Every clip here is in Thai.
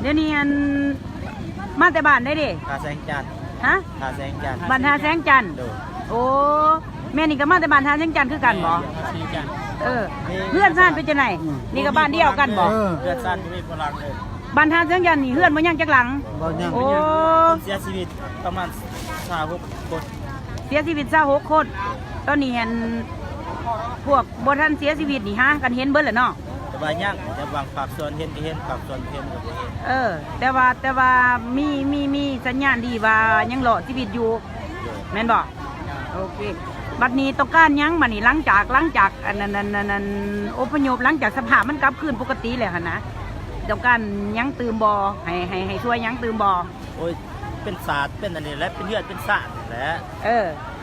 เดี๋ยวนี้อันมาแต่บ้านได้ดิ ทาแสงจันทร์ ฮะ ทาแสงจันทร์ บ้านท่าแสงจันทร์ โดย โอ้แม่นี่ก็มาแต่บ้านท่าแสงจันทร์คือกันบ่เพื่อนซ่านเป็นจังไหนนี่ก็บ้านเดียวกันบ่ เลือดสั้นมีพลังเลย บ้านท่าแสงจันทร์นี่เพื่อนบ่ยังจักหลัง บ่ยัง โอ้ เสียชีวิตประมาณ36 คน เสียชีวิต26 คนตอนนี้เห็นพวกบ่ทันเสียชีวิตนี่ฮะกันเห็นเบิดแหละเนาะ แต่ว่ายังจะวางปากส่วนเห็นก็เห็นปากส่วนเห็นก็บ่เห็น แต่ว่ามีสัญญาณดีว่ายังหล่อชีวิตอยู่แม่นบ่โอเคบัดนี้ต้องการยังบัดนี้หลังจากอันนั้นอพยพหลังจากสภาพมันกลับคืนปกติแล้วหั่นนะต้องการยังตื่มบ่ให้ช่วยยังตื่มบ่ โอ้ยเป็นศาสตร์เป็นอันนี้และเป็นเลือดเป็นศาสตร์แหละ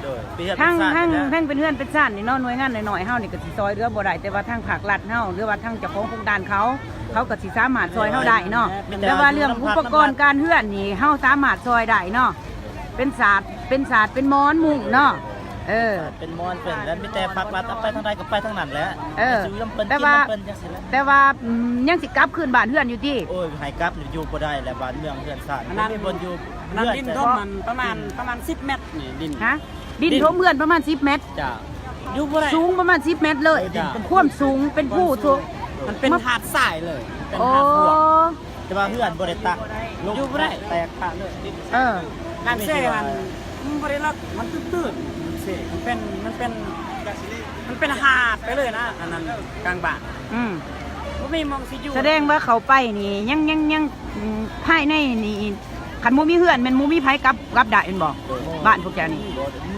โดยเป็นเลือดเป็ ทั้ น ง ศาสตร์ ทั้ง นะ ทั้งเป็นเพื่อนเป็นซ่านนี่เนาะหน่วยงานหน่อยๆเฮานี่ก็สิซอยเรือบ่ได้แต่ว่าทางภาครัฐเฮาหรือว่าทางเจ้าของโครงการเขาก็สิสามารถซอยเฮาได้เนาะแต่ว่าเรื่องอุปกรณ์การเฮือนนี่เฮาสามารถซอยได้เนาะเป็นศาสตร์เป็นมอนมุงเนาะเป็นมอนเป็นแล้วมีแต่พักรัดเอาไปทางใดก็ไปทางนั้นแหละซื้อลำเปิ้น แต่ กิน ว่า ลำเปิ้นจังซี่แหละ แต่ว่ายังสิกลับคืนบ้านเฮือนอยู่ที่ โอ้ยให้กลับอยู่บ่ได้แล้วบ้านเมืองเฮือนศาสตร์บ่มีบนอยู่ นั่น เลือด ดิน แต่ ท่วมมันประมาณ10 เมตรนี่ดิน ฮะดินท่วมเฮือนประมาณ10 เมตร จ้ะอยู่บ่ได้ สูงประมาณ10 เมตรเลยความสูงเป็นผู้สูง มันเป็นหาดทรายเลยเป็น โอ้ หาดพวก แต่ว่าเฮือนบ่ได้ตักลง อยู่บ่ได้ แตกขาดเลย การเซ่มันบ่ได้ลักมันตื้นๆมันเซ่มันเป็นหาดไปเลยนะอันนั้นกลางบ้าน อืม บ่มีมองสิอยู่ แสดงว่าเขาไปนี่ยังภายในนี่คันบ่มีเฮือนแม่นบ่มีไผกลับได้แม่นบ่บ้านพวกแกนี่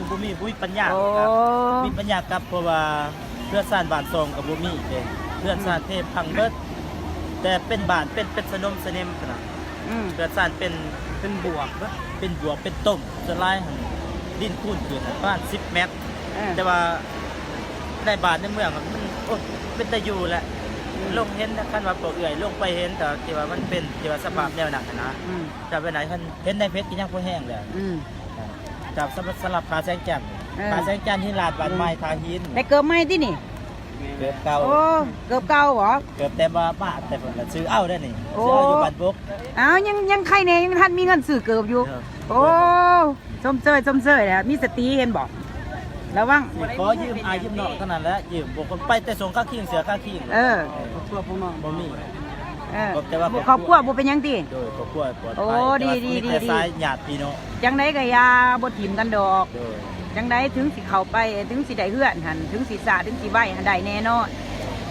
บ่มีปัญญา โอ้ มีปัญญากลับเพราะว่าเพื่อนซ่านบ้านซองก็บ่มีเด้เพื่อนซ่านเทพพังเบิดแต่เป็นบ้านเป็นสนมสนิมขนาด อืม เพื่อนซ่านเป็นบวกเด้อเป็นบวกเป็นต้มจะลายหั่นดินคูนขึ้นประมาณ10 เมตร แต่ว่าในบ้านในเมืองมันโอ้เป็นตะอยู่แหละลงเห็นคันว่าปกเอื่อยลงไปเห็นแต่ที่ว่ามันเป็นที่ว่าสภาพแนวหนักนะ อืม จะไปไหนคันเห็นในเพชรกินยังพอแห้งเลย อืม จับสลับผาแสงจันทร์ เออ ผาแสงจันทร์ที่ลาดบ้านไม้ทาหิน ได้เกิบใหม่ตินี่ เกือบเก่า โอ้เกิบเก่าเหรอ เกือบแต่ว่าบ้านแต่ผมก็ซื้อเอาได้นี่ โอ้ ซื้อเอาอยู่บ้านบก อ้าวยังใครเนี่ยยังทันมีเงินซื้อเกิบอยู่ เออ โอ้สมเสยแล้วมีสติเห็นบอกระวัง ขอยืมอายยืมนอกเท่านั้นแหละยืมบางคนไปแต่ส่งค่าขี้เสือค่าขี้ พวกพวกน้อง บ่มี แต่ว่าครอบครัวบ่เป็นหยังติ โดยครอบครัวปลอด โอ้ ภัย ดี แต่ว่ามีแต่สายญาติพี่น้อง จังไดก็อย่าบ่ถิ่มกันดอก โดย จังไดถึงสิเข้าไปถึงสิได้เฮือนหันถึงสิสาถึงสิไหวหันได้แน่นอน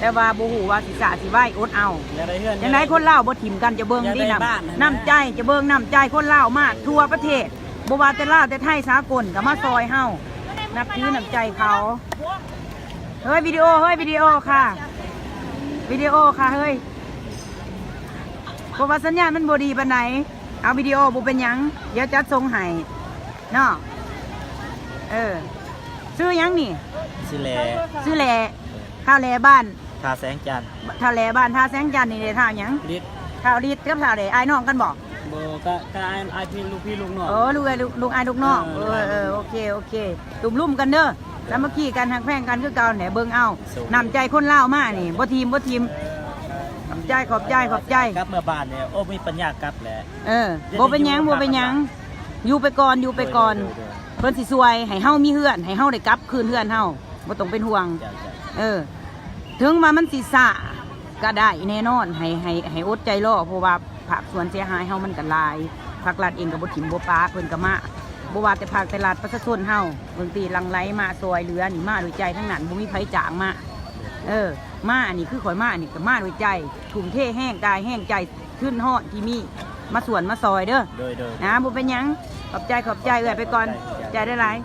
แต่ว่าบ่ฮู้ว่าสิสาสิไหวอดเอา ยังได้เฮือน จังไดคนลาวบ่ถิ่มกันจะเบิ่งดีน้ำใจจะเบิ่งน้ำใจคนลาวมากทั่วประเทศบ่ว่าแต่ลาวแต่ไทยสากลก็มาซอยเฮานับถือน้ำใจเขาเฮ้ยวิดีโอค่ะวิดีโอค่ะเฮ้ยเพราะว่าสัญญาณมันบ่ดีปานไหนเอาวิดีโอบ่เป็นหยังเดี๋ยวจัดส่งให้เนาะซื้อหยังนี่ สิแล ซื้อแหล่ข้าวแหล่บ้าน ทาแสงจันทร์ ข้าวแหล่บ้านท่าแสงจันทร์นี่ได้ท่าหยัง ลิด ข้าวรีดกับข้าวแหล่อ้ายน้องกันบอก บ่ก็ไอ้พี่ลูกน้อง โอ้ลูกอ้ายลูกน้องโอเคตุ่มลุ่มกันเด้อสามัคคีกันหักแพงกันคือเก่าแหน่เบิ่งเอานำใจคนลาวมานี่บ่ทีมขอบใจ กลับเมื่อบ้านเนี่ยโอ้มีปัญญากลับแหละ บ่เป็นหยังอยู่ไปก่อนเพิ่นสิช่วยให้เฮามีเฮือนให้เฮาได้กลับคืนเฮือนเฮาบ่ต้องเป็นห่วง จ้ะ ถึงว่ามันสิซ่าก็ได้แน่นอนให้อดใจรอเพราะว่าภาคส่วนเสียหายเฮามันก็หลายภาครัฐเองก็บ่ถิ่มบ่ปาเพิ่นก็มาบ่ว่าแต่ภาคตลาดประชาชนเฮาบางทีหลังไหลมาซอยเหลือนี่มาด้วยใจทั้งนั้นบ่มีไผจ้างมามาอันนี้คือข่อยมาอันนี้ก็มาด้วยใจทุ่มเทแห้งกายแห้งใจขึ้นฮอดที่มีมาสวนมาซอยเด้อ โดย นะบ่เป็นหยังขอบใจเอื้อยไปก่อนใจได้หลาย